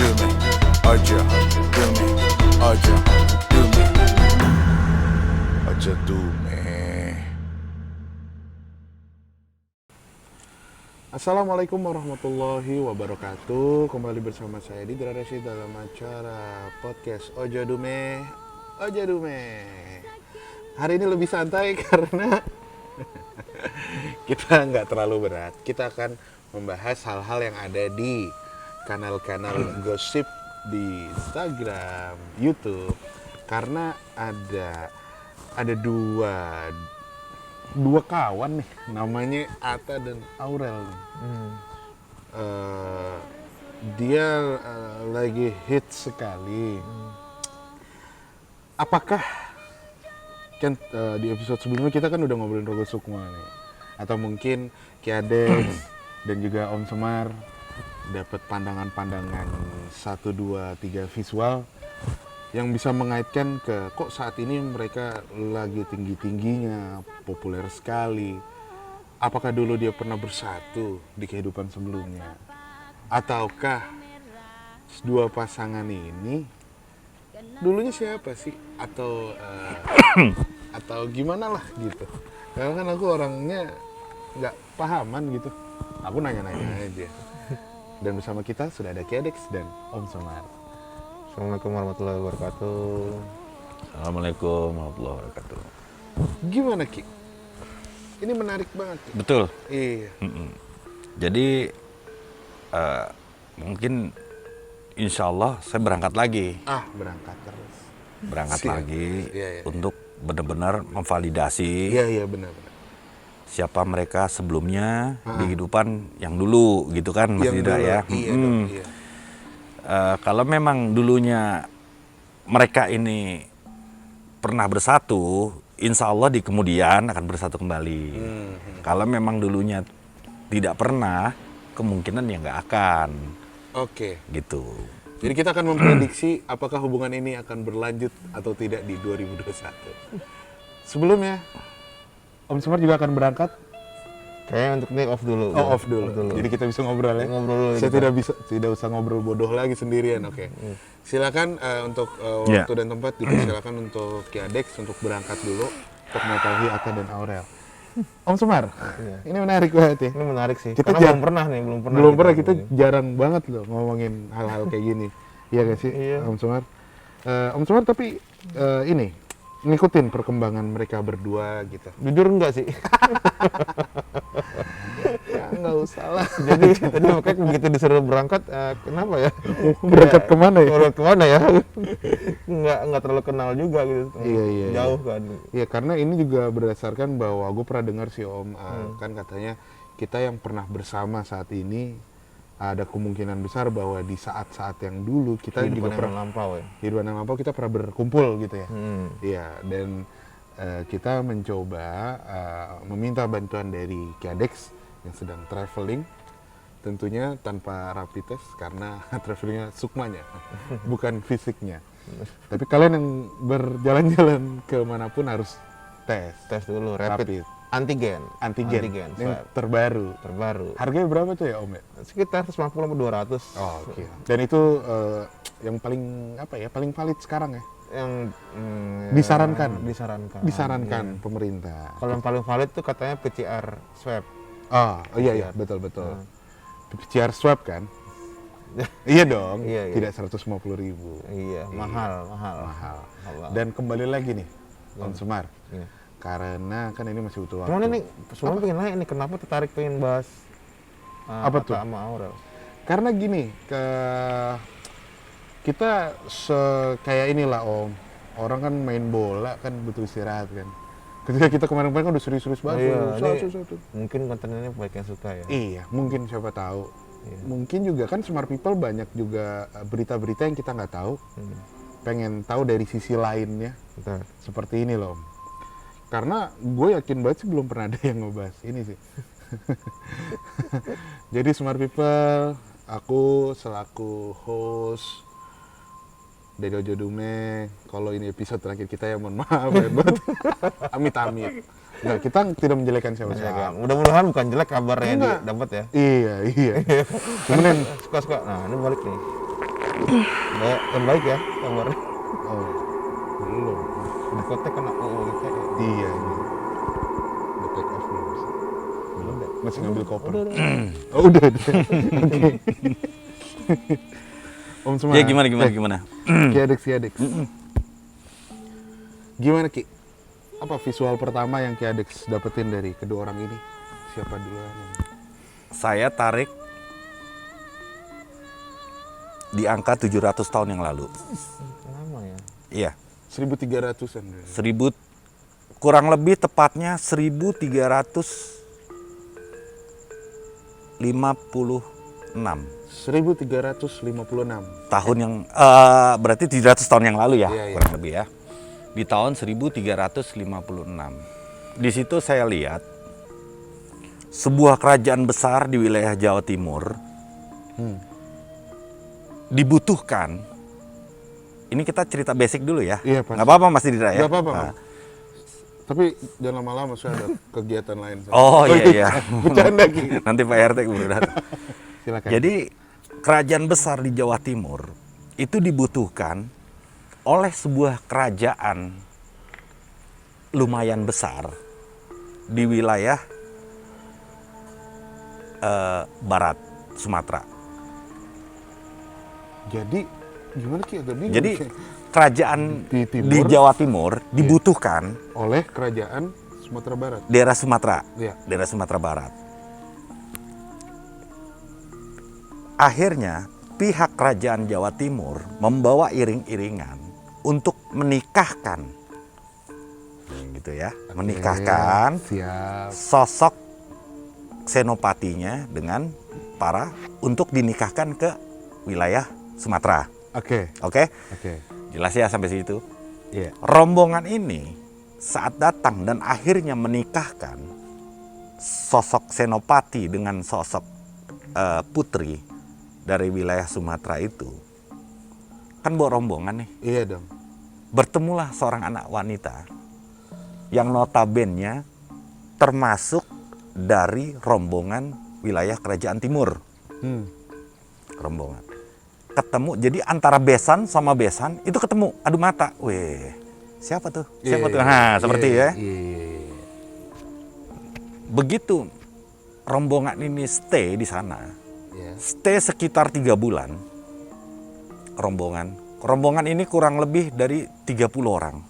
Dume, Ojo Dume, Ojo Dume, Ojo Dume. Assalamualaikum warahmatullahi wabarakatuh. Kembali bersama saya Didra Rashid dalam acara podcast Ojo Dume, Ojo Dume. Hari ini lebih santai karena kita nggak terlalu berat. Kita akan membahas hal-hal yang ada di kanal-kanal gosip di Instagram, YouTube. Karena ada dua kawan nih, namanya Atta dan Aurel nih. Dia lagi hits sekali. Apakah kan di episode sebelumnya kita kan udah ngobrolin Rogol Sukma nih, atau mungkin Kiadex dan juga Om Semar dapat pandangan-pandangan 1, 2, 3 visual yang bisa mengaitkan ke kok saat ini mereka lagi tinggi-tingginya, populer sekali. Apakah dulu dia pernah bersatu di kehidupan sebelumnya? Ataukah dua pasangan ini dulunya siapa sih? Atau gimana lah gitu. Karena kan aku orangnya nggak pahaman gitu. Aku nanya-nanya aja. Dan bersama kita sudah ada Kiadex dan Om Semar. Assalamualaikum warahmatullahi wabarakatuh. Assalamualaikum warahmatullahi wabarakatuh. Gimana Ki? Ini menarik banget Ki. Betul. Iya. Jadi mungkin insya Allah saya berangkat lagi. Berangkat terus. Berangkat Siap. lagi Iya. untuk benar-benar memvalidasi Iya benar-benar. siapa mereka sebelumnya di kehidupan yang dulu gitu kan Mas Dida ya. Iya dong, iya. Kalau memang dulunya mereka ini pernah bersatu, insya Allah di kemudian akan bersatu kembali. Kalau memang dulunya tidak pernah, kemungkinan ya nggak akan. Oke. Gitu. Jadi kita akan memprediksi apakah hubungan ini akan berlanjut atau tidak di 2021. Sebelumnya, Om Semar juga akan berangkat. Kayaknya untuk ini off dulu. Off dulu. Jadi kita bisa ngobrol ya. Ngobrol dulu. Saya tidak usah ngobrol bodoh lagi sendirian. Oke. Silakan untuk waktu dan tempat dipersilakan untuk Kiadex untuk berangkat dulu untuk mengetahui Atta dan Aurel. Om Semar, ini menarik banget ya. Ini menarik sih. Kita Karena belum pernah. Belum pernah kita jarang banget loh ngomongin hal-hal kayak gini. Iya gak sih, Iya. Om Semar? Om Semar tapi ini ngikutin perkembangan mereka berdua gitu. Jujur enggak sih. Ya nggak usah lah. Jadi makanya begitu disuruh berangkat, kenapa ya? Berangkat kemana ya? Berangkat kemana ya? Enggak terlalu kenal juga gitu. Iya. Jauh kan. Iya karena ini juga berdasarkan bahwa gue pernah dengar sih Om, kan katanya kita yang pernah bersama saat ini ada kemungkinan besar bahwa di saat-saat yang dulu kita juga pernah lampau ya. di yang lampau kita pernah berkumpul gitu ya. Iya, dan kita mencoba meminta bantuan dari Kiadex yang sedang traveling, tentunya tanpa rapid test karena travelingnya sukmanya, bukan fisiknya. Tapi kalian yang berjalan-jalan kemanapun harus tes Dulu rapid. Antigen yang swab. terbaru. Harganya berapa tuh ya Om? Sekitar 150 sampai 200. Oh, oke. Dan itu yang paling paling valid sekarang ya? Yang Disarankan Iya. pemerintah. Kalau yang paling valid tuh katanya PCR swab. Oh iya betul. PCR swab kan? Iya dong. Iya. Tidak 150.000. Iya, mahal. Dan kembali lagi nih, Om Semar. Iya. Karena kan ini masih butuh waktu. Cuman ini semua pengen nanya nih, kenapa tertarik pengen bahas Apa tuh? sama Aurel? Karena gini, kita kayak inilah Om. Orang kan main bola kan butuh istirahat kan. Ketika kita kemarin-kemarin kan udah serius-serius banget. Iya, mungkin kontennya banyak yang suka ya. Iya, mungkin siapa tahu. Iya. Mungkin juga kan Smart People banyak juga berita-berita yang kita nggak tahu. Pengen tahu dari sisi lainnya. Betul. Seperti ini loh Om. Karena gue yakin banget sih belum pernah ada yang ngebahas ini sih. Jadi Smart People, aku selaku host dari Ojo Dume, kalau ini episode terakhir kita ya mohon maaf ya buat amit-amit. Nah, kita tidak menjelekkan siapa-siapa. Mudah-mudahan bukan jelek kabarnya Enggak. dapat ya. Iya. Cuman yang Suka-suka. Nah, ini balik nih. Nggak, yang baik ya kabarnya. Oh, belum. Di kota kena UU ITE. Iya, ini. Udah take off belum? Udah. Masih ngambil koper. Udah. Oh, udah. Oke. Om Semar. Ya gimana? Ki Adex. Gimana Ki? Apa visual pertama yang Ki Adex dapetin dari kedua orang ini? Siapa duluan? Saya tarik di angka 700 tahun yang lalu. Lama ya. Iya, 1300-an. 1000 kurang lebih tepatnya 1356 1356. tahun yang berarti 700 tahun yang lalu ya, Iya, iya. kurang lebih ya. Di tahun 1356. Di situ saya lihat sebuah kerajaan besar di wilayah Jawa Timur dibutuhkan. Ini kita cerita basic dulu ya. Iya, pasti. Nggak apa-apa Mas Didra ya. Nggak apa-apa, Nah. Bang. Tapi jangan lama-lama, saya ada kegiatan lain. Oh iya. Bercanda Ki. Nanti Pak RT keburu datang. Silakan. Jadi kerajaan besar di Jawa Timur itu dibutuhkan oleh sebuah kerajaan lumayan besar di wilayah barat Sumatera. Jadi gimana Ki, agak bingung. Jadi Ki. kerajaan Di timur. di Jawa Timur dibutuhkan Oleh kerajaan Sumatera Barat. daerah Sumatera, Iya. daerah Sumatera Barat. Akhirnya pihak kerajaan Jawa Timur membawa iring-iringan untuk menikahkan, gitu ya, menikahkan Siap. sosok senopatinya dengan para untuk dinikahkan ke wilayah Sumatera. Oke. Oke, Oke. jelas ya sampai situ. Iya. Rombongan ini saat datang dan akhirnya menikahkan sosok senopati dengan sosok putri dari wilayah Sumatera itu, kan bawa rombongan nih. Iya dong. Bertemulah seorang anak wanita yang notabene termasuk dari rombongan wilayah kerajaan timur. Rombongan ketemu, jadi antara besan sama besan itu ketemu, adu mata. Weh, siapa tuh? Siapa tuh? Nah, seperti ya. Iya. Begitu rombongan ini stay di sana, Iya. stay sekitar 3 bulan. Rombongan ini kurang lebih dari 30 orang.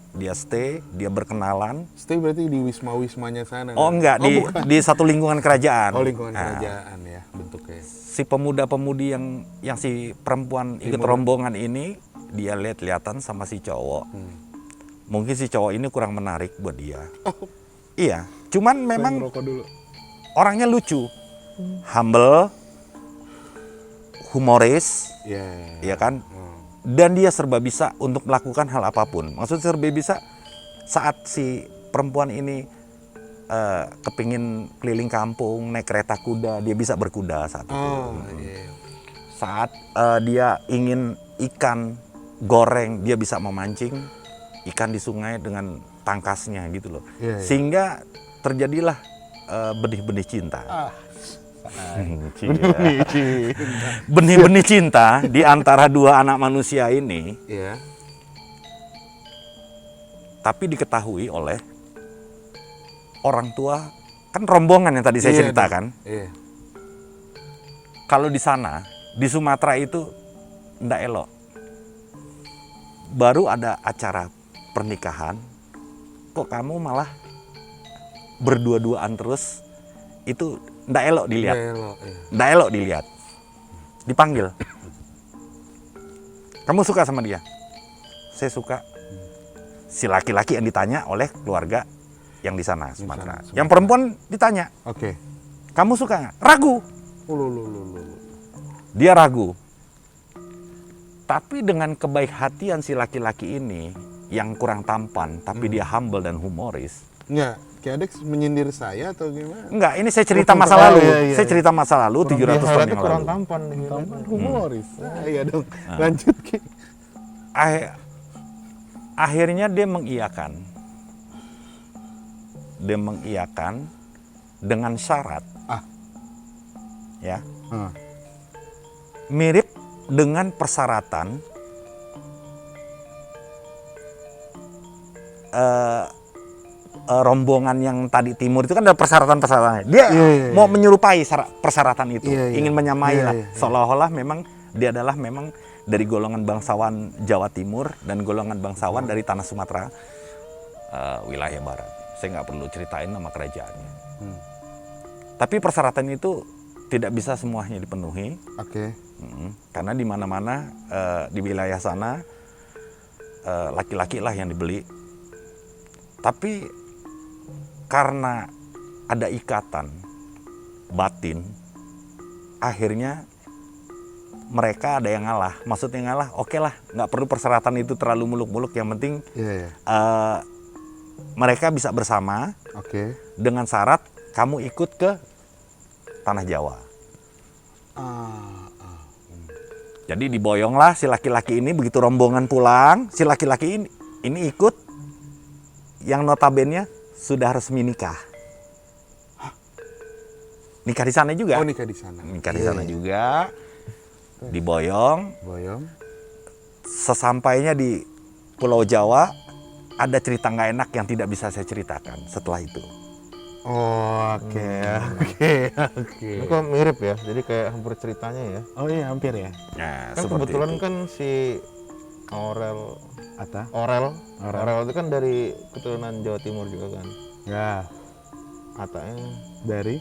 Dia stay, dia berkenalan. Stay berarti di wisma-wismanya sana. Oh kan? enggak, bukan. di satu lingkungan kerajaan. Oh, lingkungan Nah, kerajaan ya bentuknya. si pemuda-pemudi yang si perempuan ikut rombongan ini, dia lihat-lihatan sama si cowok. Mungkin si cowok ini kurang menarik buat dia. Iya, cuman memang Rokok dulu. orangnya lucu, humble, humoris, Iya. ya kan? Dan dia serba bisa untuk melakukan hal apapun. Maksud serba bisa saat si perempuan ini kepingin keliling kampung naik kereta kuda, dia bisa berkuda saat itu. Oh, iya. Saat dia ingin ikan goreng, dia bisa memancing ikan di sungai dengan tangkasnya gitu loh. Iya, iya. Sehingga terjadilah benih-benih cinta. Cia. Benih-benih cinta di antara dua anak manusia ini, Iya. tapi diketahui oleh orang tua, kan rombongan yang tadi saya Iya, ceritakan. Iya. Kalau di sana, di Sumatera itu ndak elok. Baru ada acara pernikahan, kok kamu malah berdua-duaan terus, itu ndak elok dilihat. Iya, iya. Ndak elok dilihat. Dipanggil. Kamu suka sama dia? Saya suka. Si laki-laki yang ditanya oleh keluarga yang di sana, Sumatera. Sumatera. Yang perempuan ditanya, Oke. kamu suka nggak? Ragu. Lu. Dia ragu. Tapi dengan kebaik hatian si laki-laki ini, yang kurang tampan, tapi dia humble dan humoris. Enggak, Ki Adex menyindir saya atau gimana? Enggak, ini saya cerita masa Oh, lalu. iya, iya. Saya cerita masa lalu 700 tahun yang kurang lalu. tampan nih. Humoris. Nah, iya dong. Lanjut Ki. Akhirnya dia mengiyakan. Dia mengiyakan dengan syarat. Ah. Ya. Ah. Mirip dengan persyaratan rombongan yang tadi timur itu kan ada persyaratan-persyaratannya. Dia mau menyerupai persyaratan itu, ingin menyamai lah. Seolah-olah memang dia adalah memang dari golongan bangsawan Jawa Timur dan golongan bangsawan dari tanah Sumatera wilayah barat. Saya nggak perlu ceritain nama kerajaannya. Tapi persyaratan itu tidak bisa semuanya dipenuhi. Oke. Karena di mana-mana di wilayah sana laki-laki lah yang dibeli. Tapi karena ada ikatan batin, akhirnya mereka ada yang ngalah. Maksudnya ngalah, oke lah, nggak perlu persyaratan itu terlalu muluk-muluk. Yang penting mereka bisa bersama dengan syarat kamu ikut ke tanah Jawa. Jadi diboyonglah si laki-laki ini, begitu rombongan pulang, si laki-laki ini ikut, yang notabene sudah resmi nikah. Nikah di sana juga. Oh, nikah di sana. Nikah di sana juga. Diboyong. Sesampainya di Pulau Jawa, ada cerita nggak enak yang tidak bisa saya ceritakan setelah itu. Oke. Ini kok mirip ya, jadi kayak hampir ceritanya ya. Oh iya, hampir ya. Nah, Kan kebetulan kan si Aurel itu kan dari keturunan Jawa Timur juga kan. Ya, Atanya dari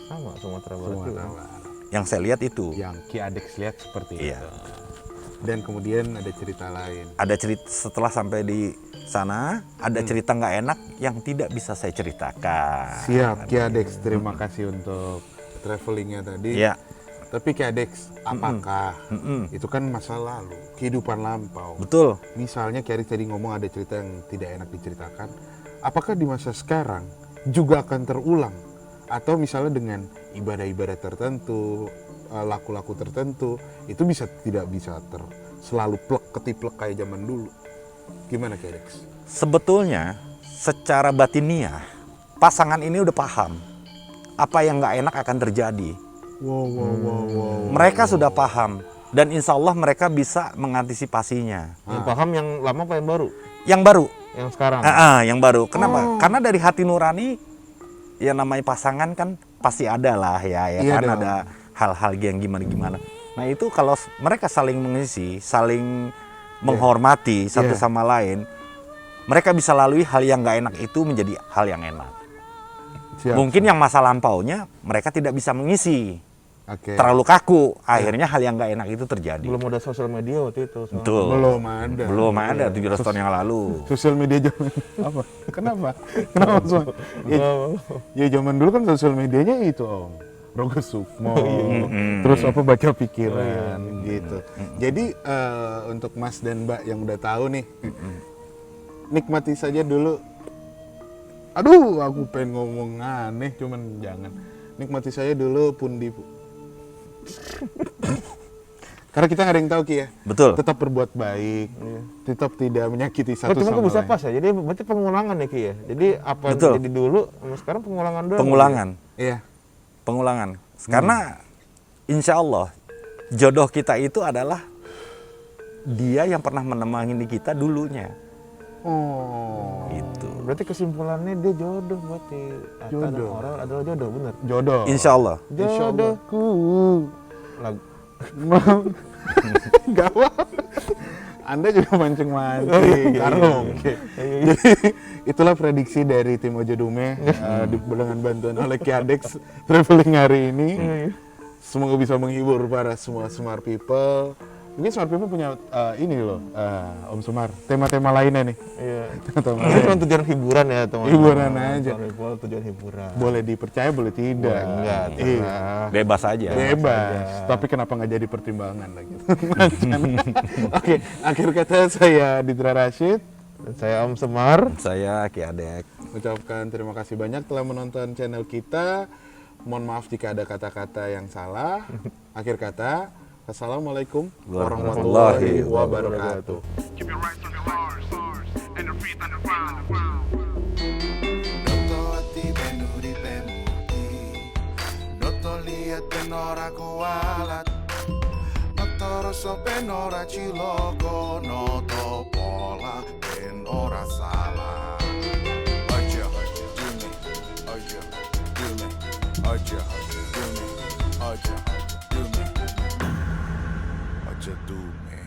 sama Sumatera Barat juga. yang saya lihat itu. Yang Ki Adex lihat seperti Iya. itu. Dan kemudian ada cerita lain. Ada cerita setelah sampai di sana, ada cerita nggak enak yang tidak bisa saya ceritakan. Siap, Ki Adex, terima kasih untuk travelingnya tadi. Iya. Tapi Ki Adex, apakah itu kan masa lalu, kehidupan lampau. Betul. Misalnya Ki Adex tadi ngomong ada cerita yang tidak enak diceritakan. Apakah di masa sekarang juga akan terulang? Atau misalnya dengan ibadah-ibadah tertentu, laku-laku tertentu, itu tidak bisa selalu ketiplek kayak zaman dulu. Gimana Ki Adex? Sebetulnya secara batiniah pasangan ini udah paham apa yang nggak enak akan terjadi. Wow. Mereka sudah paham dan insya Allah mereka bisa mengantisipasinya. Yang paham yang lama apa yang baru? Yang baru, Yang sekarang. yang baru. Kenapa? Karena dari hati nurani, ya namanya pasangan kan pasti ada lah ya Iya kan dong. ada hal-hal yang gimana. Nah itu kalau mereka saling mengisi, saling menghormati satu sama lain, mereka bisa lalui hal yang nggak enak itu menjadi hal yang enak. Siap. Mungkin yang masa lampaunya mereka tidak bisa mengisi, Oke. terlalu kaku, akhirnya hal yang nggak enak itu terjadi. Belum ada sosial media waktu itu. soalnya. Betul. Belum ada. 17 tahun yang lalu. Sosial media zaman apa? Kenapa Soal? Ya zaman dulu kan sosial medianya itu Om. Rogo Sukmo. Terus apa baca pikiran gitu. Jadi untuk Mas dan Mbak yang udah tahu nih, nikmati saja dulu. Aduh, aku pengen ngomong aneh, cuman jangan. Nikmati saya dulu pundi. Karena kita nggak ada yang tahu Ki ya. Betul. Tetap berbuat baik, tetap tidak menyakiti satu Cuma sama kok bisa lain. pas ya, jadi berarti pengulangan ya Ki ya. Jadi apa yang Betul. terjadi dulu, sama sekarang pengulangan doang. Pengulangan. Iya. Pengulangan. Karena insya Allah jodoh kita itu adalah dia yang pernah menemani kita dulunya. Oh. Gitu. Berarti kesimpulannya dia jodoh berarti. Jodoh. Orang adalah jodoh, bener. Jodoh. Insya Allah. Jodohku. Lagu. Gawat. Anda juga mancing-mancing. Karaoke. Jadi itulah prediksi dari tim Ojo Dume dengan bantuan oleh Ki Adex traveling hari ini. Semoga bisa menghibur para semua smart people. Mungkin smart people punya ini loh, Om Sumar, tema-tema lainnya nih. Iya. Tema-tema Ini cuma tujuan hiburan ya teman-teman. Hiburan aja. Tujuan hiburan. Boleh dipercaya, boleh tidak. Boleh enggak, Iya. Bebas aja. Bebas. Tapi kenapa nggak jadi pertimbangan lagi? Oke, akhir kata saya Ditra Rashid. Dan saya Om Semar. Saya Ki Adek. Ucapkan terima kasih banyak telah menonton channel kita. Mohon maaf jika ada kata-kata yang salah. Akhir kata, Assalamualaikum warahmatullahi wabarakatuh. Keep your rights on your horse and your feet on the ground. Noto ati benuri bemuti Noto lihat benora kualat Noto terus ben ora ciloko noto pola ben ora salah. Aja do me, aja do me, aja do me, aja do me, aja do me.